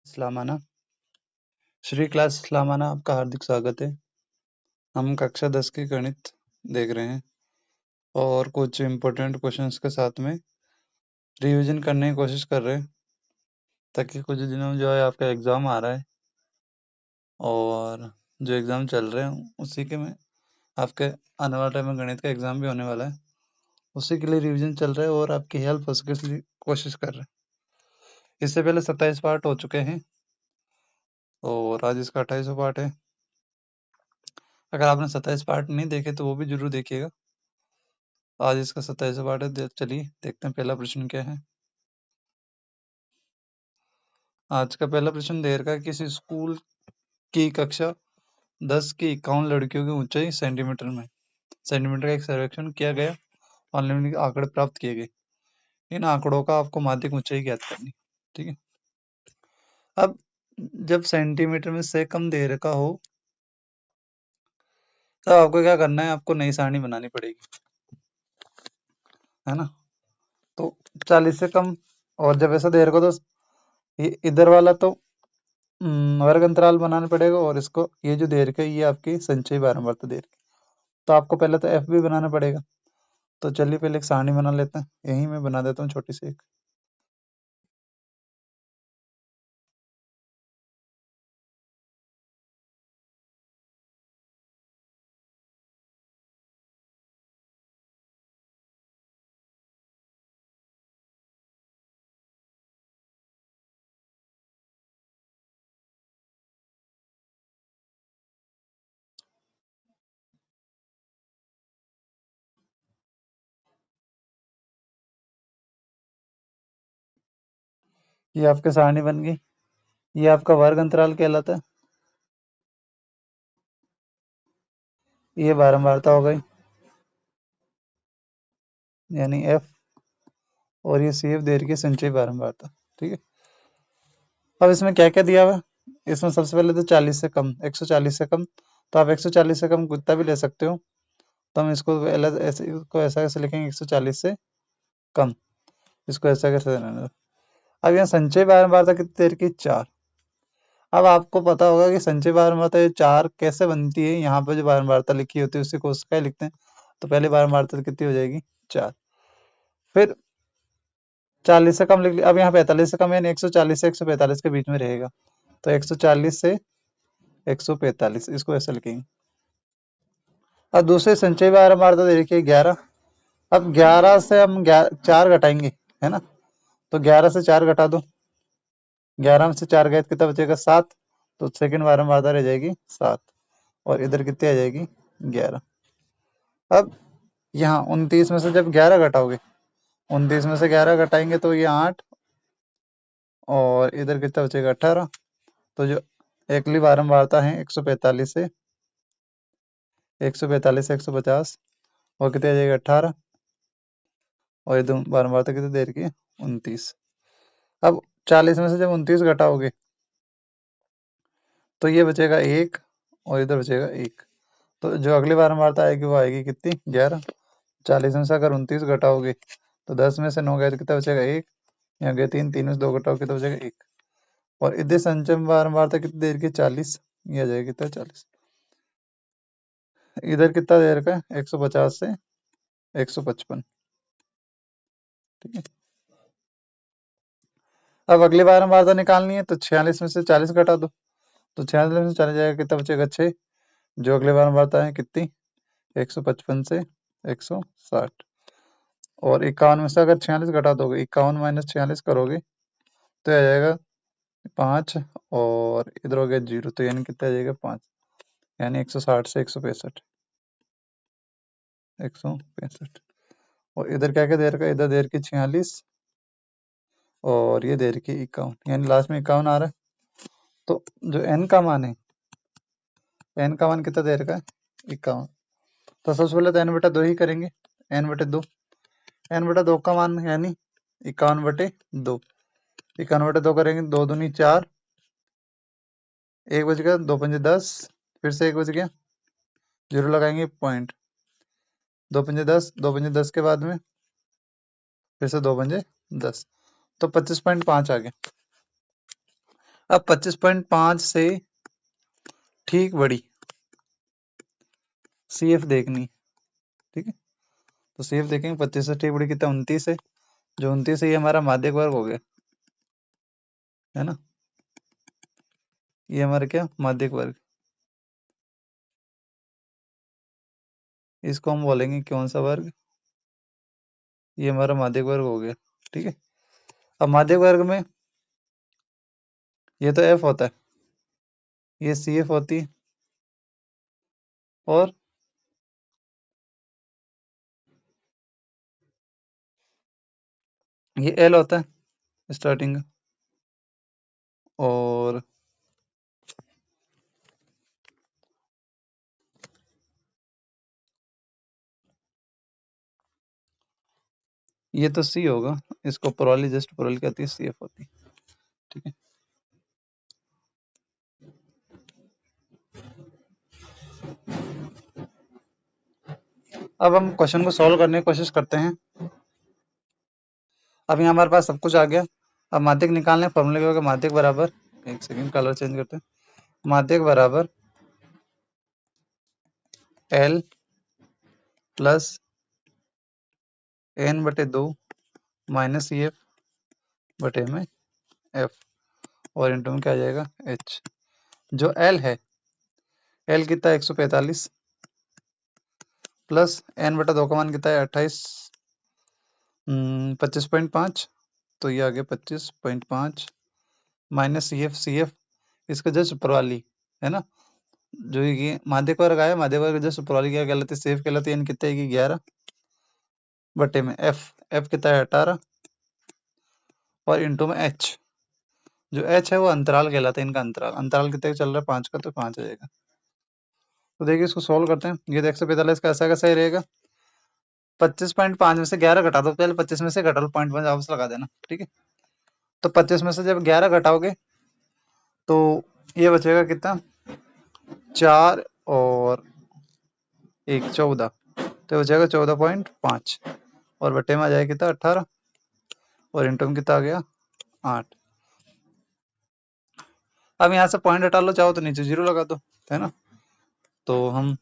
इस्लामाना Shri class इस्लामाना आपका हार्दिक स्वागत है। हम कक्षा 10 की गणित देख रहे हैं और कुछ इम्पोर्टेंट क्वेश्चंस के साथ में रिवीजन करने की कोशिश कर रहे हैं ताकि कुछ दिनों में जो है आपका एग्ज़ाम आ रहा है और जो एग्ज़ाम चल रहे हैं उसी के में आपके आने वाले टाइम में गणित का एग्ज़ाम भी होने वाला है, उसी के लिए रिवीजन चल रहा है और आपकी हेल्प हो सके इसलिए कोशिश कर रहे हैं। इससे पहले 27 पार्ट हो चुके हैं और आज इसका 28वां पार्ट है। अगर आपने 27 पार्ट नहीं देखे तो वो भी जरूर देखिएगा। आज इसका 27वां पार्ट है। चलिए देखते हैं पहला प्रश्न क्या है। आज का पहला प्रश्न दे रखा है किसी स्कूल की कक्षा 10 की 51 लड़कियों की ऊंचाई सेंटीमीटर का एक सर्वेक्षण किया गया और निम्नलिखित आंकड़े प्राप्त किए गए। इन आंकड़ों का आपको माध्यिक ऊंचाई ज्ञात करनी। ठीक है, अब जब सेंटीमीटर में से कम दे रखा हो तब आपको क्या करना है, आपको नई सारणी बनानी पड़ेगी, है ना। तो 40 से कम, और जब ऐसा दे रखा तो ये इधर वाला तो वर्ग अंतराल बनाना पड़ेगा और इसको ये जो दे रखा है ये आपकी संचयी बारंबारता दे रखी, तो आपको पहले तो एफ भी बनाना पड़ेगा। तो चलिए पहले एक सारणी बना लेते हैं, यही मैं बना देता हूँ छोटी सी एक। ये आपकी सारणी बन गई, ये आपका वर्ग अंतराल कहलाता है, ये बारंबारता हो गई यानी एफ, और ये सी एफ दे रखी है संचयी बारंबारता। ठीक है, अब इसमें क्या क्या दिया हुआ है, इसमें सबसे पहले तो 40 से कम, 140 से कम, तो आप 140 से कम कितना भी ले सकते हो, तो हम इसको ऐसा कैसे लिखेंगे, 140 से कम, इसको ऐसा कैसे देना है। अब यहाँ संचयी बारंबारता कितनी देर की, 4। अब आपको पता होगा कि संचयी बारंबारता ये 4 कैसे बनती है, यहाँ पे जो बारंबारता लिखी होती है उसी को उसका ही लिखते हैं, तो पहले बारंबारता कितनी हो जाएगी, 4। फिर 40 से कम लिख लिया, अब यहाँ 45 से कम यानी 140 से 145 के बीच में रहेगा, तो 140 से 145 इसको ऐसे लिखेंगे। अब दूसरे संचयी बारंबारता देखिए 11। अब 11 से हम 4 घटाएंगे, है ना, तो 11 से 4 घटा दो, 11 में से 4 गए कितना बचेगा, 7, तो सेकंड बारंबारता रह जाएगी 7, और इधर कितनी आ जाएगी, 11। अब यहाँ 29 में से जब 11 घटाओगे, 29 में से 11 घटाएंगे तो ये 8, और इधर कितना बचेगा, 18। तो जो अगली बारंबारता है 145 से 150, और कितनी आ जाएगी, 18, और ये बारंबारता कितनी देर की है, 29। अब 40 में से जब 29 घटाओगे तो ये बचेगा 1, और इधर बचेगा 1, तो जो अगली बारंबारता आएगी वो आएगी कितनी, 11। 40 में से अगर 29 घटाओगे तो 10 में से 9 गए तो कितना बचेगा, 1, यहाँ गए 3, 3 में से 2 घटाओ कितना बचेगा, 1, और इधर संचय बारंबारता कितनी देर की, 40, ये आ जाएगी कितना, 40। इधर कितना देर का है, 150 से 155। ठीक है, अब अगली बारंबारता निकालनी है, तो 46 में से 40 घटा दो, तो 46 में से 40 जाएगा कितना बचेगा, 6। जो अगली बारंबारता है कितनी, 155 से 160, और 51 में से अगर 46 घटा दोगे, 51 माइनस 46 करोगे तो आ जाएगा 5, और इधर हो गया 0, तो यानी कितना आ जाएगा, 5, यानी 160 से 165, 165। और इधर क्या क्या दे रखा है, इधर दे रखी 46, और ये दे रखी 51, यानी लास्ट में 51 आ रहा है। तो जो n का मान है, n का मान कितना दे रखा है, 51, तो सबसे पहले तो n/2 ही करेंगे, n/2, n/2 का मान यानी 51/2, 51/2 करेंगे, 2 दूनी 4, 1 बच गया, 2 पंजे 10, फिर से 1 बच गया, 0 लगाएंगे, पॉइंट, 2 पंजे 10, 2 पंजे 10 के बाद में फिर से 2 पंजे 10, तो 25.5 आ गया। अब 25.5 से ठीक बड़ी सी एफ देखनी, ठीक है। तो सी एफ देखेंगे 25 से ठीक बड़ी कितना 29 है, जो 29 है ये हमारा माध्यक वर्ग हो गया, है ना। ये हमारा क्या माध्यक वर्ग, इसको हम बोलेंगे कौन सा वर्ग, ये हमारा माध्यक वर्ग हो गया, ठीक है। अब माध्यक वर्ग में ये तो एफ होता है, ये सी एफ होती है, और ये एल होता है स्टार्टिंग का, और ये तो सी होगा, इसको प्रोली जस्ट प्रोली कहती है, सी एफ होती है, ठीक है। अब हम क्वेश्चन को सॉल्व करने की कोशिश करते हैं। अब यहाँ हमारे पास सब कुछ आ गया। अब माध्यक निकालने फॉर्मूले क्या होगा, माध्यक बराबर, एक सेकंड कलर चेंज करते हैं, माध्यक बराबर एल प्लस एन बटे 2 माइनस सी एफ बटे में एफ, और इंटू में क्या आ जाएगा एच। जो एल है, एल कितना 145 प्लस एन बटा 2 का मान कितना है 28, 25.5, तो ये आ गया 25.5 माइनस सी एफ इसका जस्ट ऊपर वाली, है ना। जो ये माध्यक वर्ग आया, माध्यक वर्ग जस्ट ऊपर वाली क्या कहलाती है, सेफ कहलाती है। एन कितना है 11 बटे में एफ, एफ कितना है 18, और इंटू में एच। जो एच है वो अंतराल कहलाता है, इनका अंतराल, अंतराल कितने का चल रहा है 5 का, तो 5 आ जाएगा। तो देखिए इसको सोल्व करते हैं। ये तो 145 का ऐसा कैसा ही रहेगा, 25.5 में से 11 घटा दो, पहले 25 में से घटा लो, 0.5 वापस लगा देना, ठीक है। तो 25 में से जब 11 घटाओगे तो ये बचेगा कितना 4 और 1 14, तो ये बचेगा 14.5, और बटे में आ जाएगा कितना 18, और इंटू में कितना आ गया 8। अब यहाँ से पॉइंट हटा लो, चाहो तो नीचे 0 लगा दो, है ना। तो हम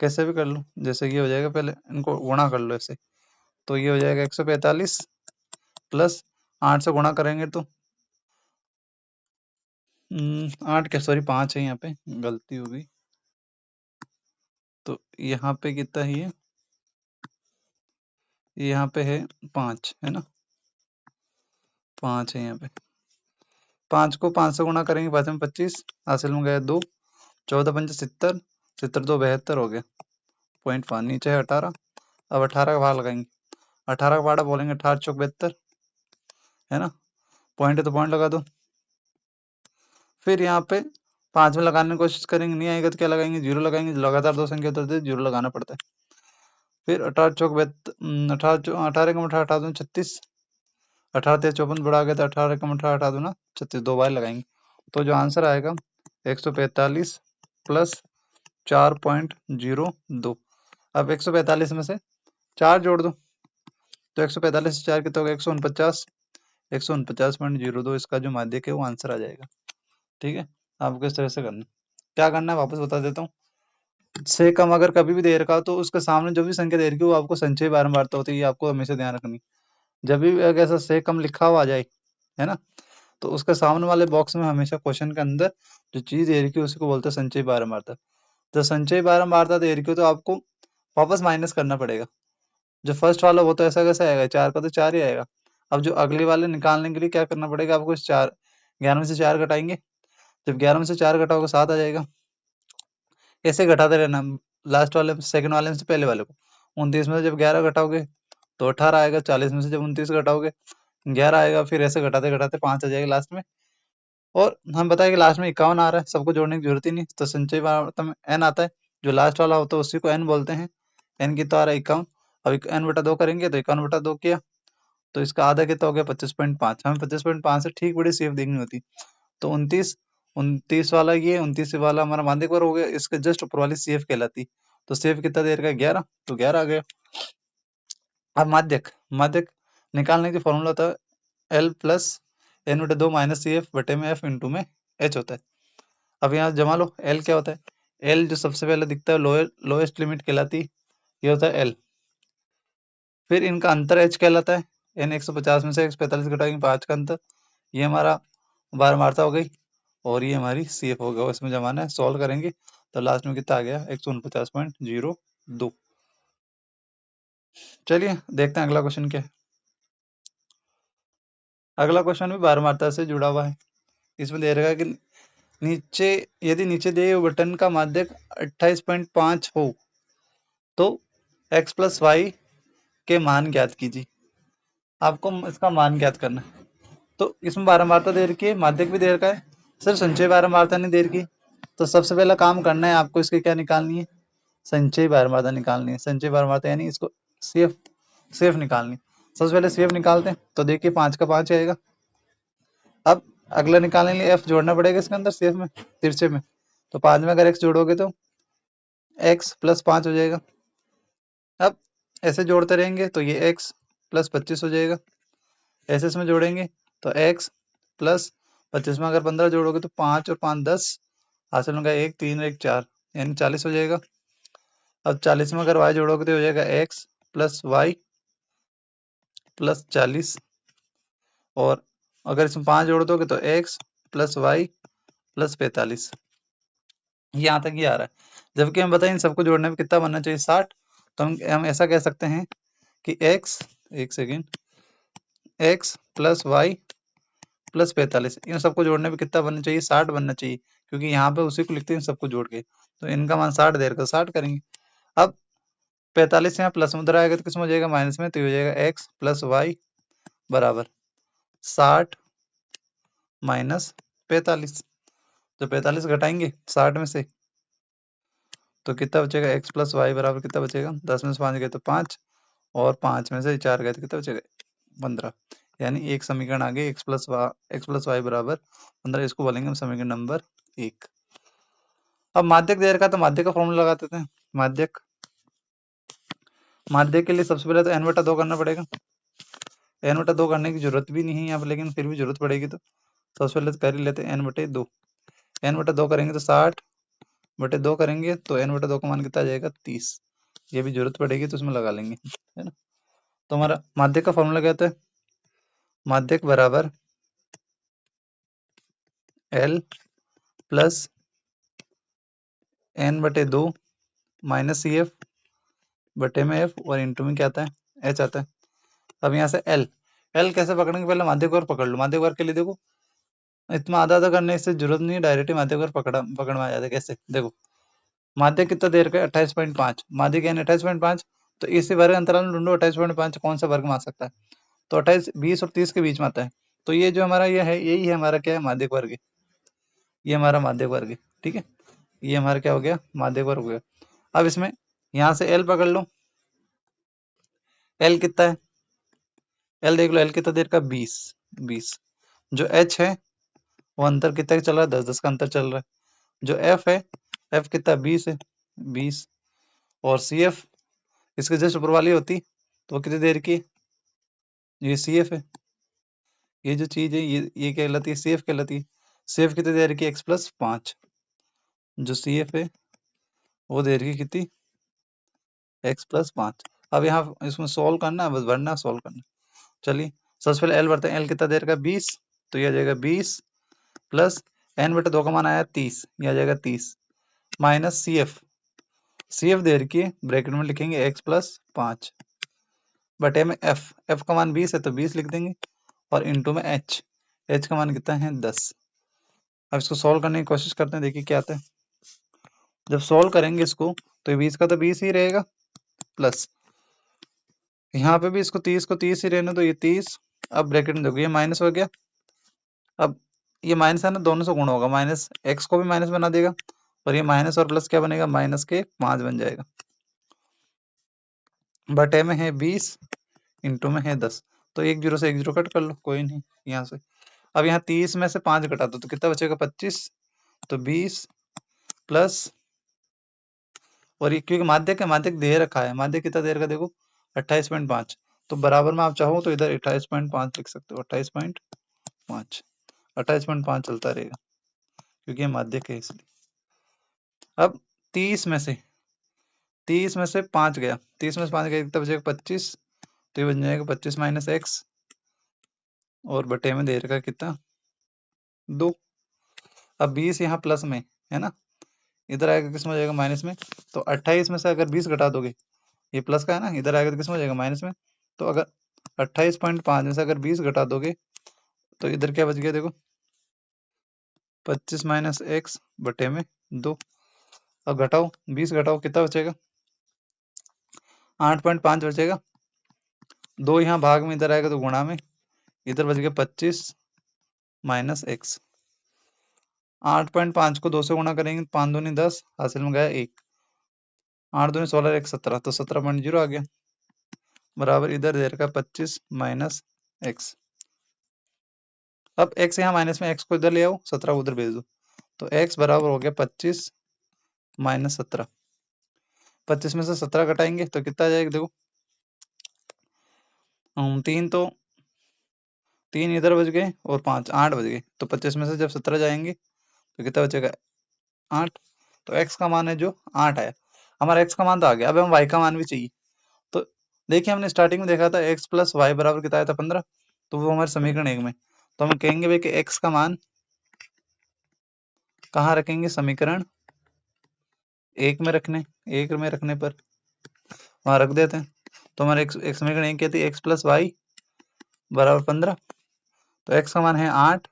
कैसे भी कर लो, जैसे कि ये हो जाएगा, पहले इनको गुणा कर लो ऐसे, तो ये हो जाएगा 145 प्लस 8 से गुणा करेंगे तो 8 क्या, सॉरी 5 है, यहाँ पे गलती हो गई। तो यहाँ पे कितना है ये यहाँ पे है 5, है ना, 5 है यहाँ पे। 5 को 5 से गुणा करेंगे 5 में 25, हासिल में गया 2, 14 पंच 70, 70 2 72 हो गया, 0.5 नीचे है 18। अब 18 का भाग लगाएंगे, 18 का भाड़ा बोलेंगे 18 चौक 72, है ना। पॉइंट है तो पॉइंट लगा दो। फिर यहाँ पे 5 में लगाने की कोशिश करेंगे, नहीं आएगा तो क्या लगाएंगे 0 लगाएंगे, लगातार 2 संख्या उतरते 0 लगाना पड़ता है। फिर 18 चौक 18 का 18 36, 18 तेज 54 बढ़ा गया, तो 18 का 18 दूना 36, 2 बार लगाएंगे। तो जो आंसर आएगा 145 प्लस 4.02। अब 145 में से 4 जोड़ दो, तो 145 से 4 कितना होगा 149, 149.02 इसका जो माध्यक है वो आंसर आ जाएगा, ठीक है। आपको इस तरह से करना, क्या करना है वापस बता देता हूँ। से कम अगर कभी भी दे रखा हो तो उसके सामने जो भी संख्या दे रखी हो वो आपको संचय बारंबारता होती है, ये आपको हमेशा ध्यान रखनी। जब भी अगर ऐसा से कम लिखा हुआ आ जाए, है ना, तो उसके सामने वाले बॉक्स में हमेशा क्वेश्चन के अंदर जो चीज दे रखी है उसी को बोलते हैं संचय बारंबारता। जब संचय बारंबारता दे रखी हो तो आपको वापस माइनस करना पड़ेगा। जो फर्स्ट वाला वो तो ऐसा कैसे आएगा, 4 का तो 4 ही आएगा। अब जो अगले वाले निकालने के लिए क्या करना पड़ेगा आपको, इस 4 11 में से 4 घटाएंगे, जब 11 में से 4 घटाओगे 7 आ जाएगा। ऐसे घटाते रहना, लास्ट वाले सेकंड वाले में से पहले वाले को। 29 में से जब 11 घटाओगे तो 18 आएगा, 40 में से जब 29 घटाओगे 11 आएगा, फिर ऐसे घटाते घटाते 5 आ जाएगा लास्ट में। और हम बताएं कि लास्ट में 51 आ रहा है, सबको जोड़ने की जरूरत ही नहीं, तो संचय बारंबारता में n आता है, जो लास्ट वाला होता है उसी को n बोलते हैं। n कितना आ रहा है 51, अब n बटा 2 करेंगे तो 51 बटा 2 किया, तो इसका आधा कितना हो गया 25.5। हमें 25.5 से ठीक बड़ी सेफ देखनी होती, तो 29 29 वाला, ये 29 वाला हमारा माध्यक वर्ग हो गया, इसके जस्ट ऊपर वाली सेफ कहलाती। तो सेफ कितना देर का 11, तो 11 आ गया। अब माध्यक, माध्यक निकालने की फॉर्मूला था एल प्लस n बटे 2 माइनस सी एफ बटे में f इंटू में h होता है। अब यहाँ जमा लो, l क्या होता है, l जो सबसे पहले दिखता है लोएस्ट लिमिट कहलाती है, ये होता है l। फिर इनका अंतर h कहलाता है, n 150 में से 145 घटाएंगे 5 का अंतर, ये हमारा बारहमारता हो गई और ये हमारी सी एफ हो गया। इसमें जमाना है, सॉल्व करेंगे तो लास्ट में कितना आ गया 149.02। चलिए देखते हैं अगला क्वेश्चन क्या है। अगला क्वेश्चन भी बारहमारता से जुड़ा हुआ है। इसमें दे रखा है कि नीचे यदि नीचे दिए हुए बटन का माध्यक 28.5 हो तो x प्लस वाई के मान ज्ञात कीजिए। आपको इसका मान ज्ञात करना है। तो इसमें बारहमारता दे रखी है, माध्यक भी दे रखा है, सिर्फ संचय बारहमारता नहीं दे रखी। तो सबसे पहला काम करना है आपको, इसकी क्या निकालनी है, संचय बारहमारता निकालनी है। संचय बारहमारता यानी इसको सीएफ निकालनी। सबसे पहले सीएफ निकालते हैं, तो देखिए 5 का 5 आएगा। अब अगला निकालने के लिए एफ जोड़ना पड़ेगा इसके अंदर सीएफ में, तिरछे में। तो 5 में अगर एक्स जोड़ोगे तो एक्स प्लस 5 हो जाएगा। अब ऐसे जोड़ते रहेंगे तो ये एक्स प्लस 25 हो जाएगा। ऐसे इसमें जोड़ेंगे तो एक्स प्लस 25 में अगर 15 जोड़ोगे तो 5 और 5 10, हासिल होगा 1 3 1 4 यानी 40 हो जाएगा। अब 40 में अगर y जोड़ोगे तो हो जाएगा x प्लस वाई प्लस 40, और अगर इसमें 5 जोड़ दोगे तो x प्लस वाई प्लस 45। यहाँ तक ये आ रहा है। जबकि हम बताएं इन सबको जोड़ने में कितना बनना चाहिए 60। तो हम ऐसा कह सकते हैं कि x, एक second, x plus y plus 45 इन सबको जोड़ने में कितना बनना चाहिए 60 बनना चाहिए, क्योंकि यहाँ पे उसी को लिखते हैं सबको जोड़ के। तो इनका मान 60 देर का 60 करेंगे। अब 45 यहाँ प्लस में उधर आएगा तो किसमें हो जाएगा माइनस में, तो हो जाएगा एक्स प्लस वाई बराबर 60 माइनस 45। तो 45 घटाएंगे 60 में से तो कितना बचेगा, एक्स प्लस वाई बराबर कितना बचेगा, 10 में से 5 गए तो 5 और 5 में से 4 गए तो कितना बचेगा 15। यानी एक समीकरण आ गई एक्स प्लस वाई बराबर 15। इसको बोलेंगे हम समीकरण नंबर 1। अब माध्यक दे रखा तो माध्यक का फॉर्मूला लगा देते हैं। माध्यक के लिए सबसे पहले तो n बटा 2 करना पड़ेगा। n बटा 2 करने की जरूरत भी नहीं है यहाँ पर, लेकिन फिर भी जरूरत पड़ेगी तो सबसे पहले कर ही लेते हैं n बटे 2। n बटा 2 करेंगे तो 60 बटे 2 करेंगे तो n बटा 2 का मान कितना आ जाएगा 30। ये भी जरूरत पड़ेगी तो उसमें लगा लेंगे, है ना। तो हमारा माध्यक का फॉर्मूला क्या होता है, माध्यक बराबर L प्लस n बटे 2 माइनस सी एफ बटे में f और इंटू में क्या आता है h आता है। अब यहाँ से L कैसे पकड़ेंगे, पहले माध्यक वर्ग पकड़ लो। माध्यक वर्ग के लिए देखो इतना आधा आधा करने से जरूरत नहीं है, डायरेक्ट ही माध्यक वर्ग पकड़ में आ जाता है। कैसे देखो, माध्यक कितना देर का 28.5, माध्यक यानी 28.5, तो इसी वर्ग अंतराल में ढूंढो 28.5 कौन सा वर्ग में आ सकता है। तो 28 20 और 30 के बीच में आता है। तो ये जो हमारा ये है, यही है हमारा क्या है माध्यक वर्ग, ये हमारा माध्यक वर्ग है। ठीक है, ये हमारा क्या हो गया माध्यक वर्ग हो गया। अब इसमें यहाँ से L पकड़ लो, L कितना है, L देख लो, L कितना देर का 20। जो H है वो अंतर कितना चल रहा है, 10 10 का अंतर चल रहा है। जो F है, F कितना 20 है 20, और CF इसके जस्ट ऊपर वाली होती तो वो कितनी देर की, ये CF है। ये जो चीज है ये कहलाती है CF कहलाती है। CF कितनी देर की x प्लस 5, जो CF है वो देर की कितनी x प्लस 5। अब यहाँ इसमें सोल्व करना है, बस भरना सोल्व करना। चलिए सबसे पहले L भरते हैं। L कितना देर का 20, तो ये आ जाएगा 20 प्लस n बटे 2 का मान आया 30, ये आ जाएगा 30 माइनस CF देर की ब्रैकेट में लिखेंगे x प्लस 5 बटे में f का मान 20 है तो 20 लिख देंगे, और इंटू में h का मान कितना है 10। अब इसको सोल्व करने की कोशिश करते हैं, देखिए क्या आता है। जब सोल्व करेंगे इसको तो 20 का तो 20 ही रहेगा, प्लस यहाँ पे भी इसको 30 को 30 ही रहने दो, ये 30। अब ब्रैकेट में देखो ये माइनस हो गया। अब ये माइनस है ना, दोनों से गुण होगा, माइनस एक्स को भी माइनस बना देगा, और ये माइनस और प्लस क्या बनेगा, माइनस के 5 बन जाएगा। बटे में है 20 इंटू में है 10, तो एक जीरो से एक जीरो कट कर लो, कोई नहीं यहाँ से। अब यहाँ 30 में से 5 घटा दो तो कितना बचेगा 25, तो 20 प्लस, और ये क्योंकि माध्यक है, माध्यक दे रखा है, माध्यक कितना देर का देखो 28.5, तो बराबर में आप चाहो तो इधर 28.5 लिख सकते हो, 28.5। 5, 28.5 चलता रहेगा क्योंकि ये माध्यक है इसलिए। अब 30 में से 5 गया, 30 में से 5 गया, कितना बचेगा 25, तो ये बन जाएगा 25 माइनस एक्स और बटे में दे रखा कितना 2। अब 20 यहाँ प्लस में है ना, इधर आएगा किस में हो जाएगा माइनस में, तो 28 में से अगर 20 घटा दोगे, ये प्लस का है ना, इधर आएगा तो किस में हो जाएगा माइनस में, तो अगर 28.5 में से अगर 20 घटा दोगे तो इधर क्या बच गया देखो 25 माइनस एक्स बटे में 2। अब घटाओ 20 घटाओ कितना बचेगा 8.5 बचेगा, 2 यहाँ भाग में, इधर आएगा तो गुणा में, इधर बच गया 25 माइनस एक्स। 8.5 को 2 से गुणा करेंगे, 5 दूनी 10, हासिल में गया 1, 8 दूनी 16, 1 17, तो 17.0 आ गया, बराबर इधर दे रखा 25 माइनस एक्स। अब x यहाँ माइनस में, x को इधर ले आओ, 17 को उधर भेज दो, तो x बराबर हो गया 25 माइनस 17। 25 में से 17 घटाएंगे तो कितना आ जाएगा देखो, 3 इधर बच गए और 5 8 बच गए, तो 25 में से जब 17 जाएंगे तो कितना बचेगा 8, तो x का मान है जो 8 आया, हमारा x का मान तो आ गया। अब हम y का मान भी चाहिए, तो देखिए हमने स्टार्टिंग में देखा था x प्लस वाई बराबर कितना आया था 15, तो वो हमारे समीकरण 1 में, तो हम कहेंगे भाई कि x का मान कहाँ रखेंगे, समीकरण 1 में रखने पर वहां रख देते हैं, तो हमारे एक समीकरण 1 कहती है x प्लस वाई बराबर 15, तो x का मान है 8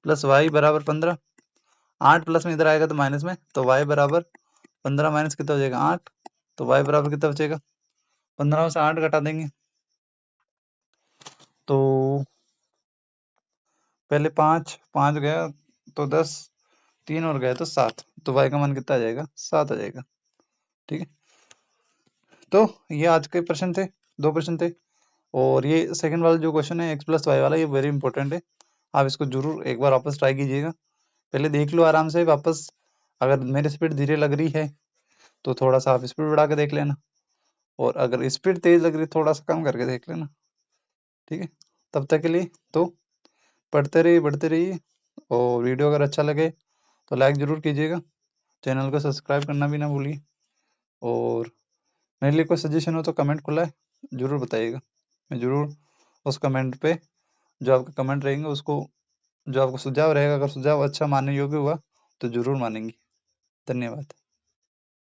प्लस वाई बराबर 15, 8 प्लस में इधर आएगा तो माइनस में, तो y बराबर 15 माइनस कितना हो जाएगा 8, तो y बराबर कितना बचेगा 15 में से 8 घटा देंगे, तो पहले 5 गया तो 10, 3 और गया तो 7, तो y का मान कितना आ जाएगा 7 आ जाएगा। ठीक है, तो ये आज के प्रश्न थे, 2 प्रश्न थे, और ये सेकंड वाला जो क्वेश्चन है x प्लस वाई वाला, ये वेरी इंपॉर्टेंट है, आप इसको जरूर एक बार वापस ट्राई कीजिएगा, पहले देख लो आराम से वापस, अगर मेरी स्पीड धीरे लग रही है तो थोड़ा सा आप स्पीड बढ़ा के देख लेना, और अगर स्पीड तेज लग रही है थोड़ा सा कम करके देख लेना। ठीक है, तब तक के लिए तो बढ़ते रहिए, और वीडियो अगर अच्छा लगे तो लाइक ज़रूर कीजिएगा, चैनल को सब्सक्राइब करना भी ना भूलिए, और मेरे लिए कोई सजेशन हो तो कमेंट खुला है, ज़रूर बताइएगा, मैं ज़रूर उस कमेंट पे, जो आपके कमेंट रहेंगे उसको, जो आपको सुझाव रहेगा, अगर सुझाव अच्छा मानने योग्य हुआ तो ज़रूर मानेंगे। धन्यवाद।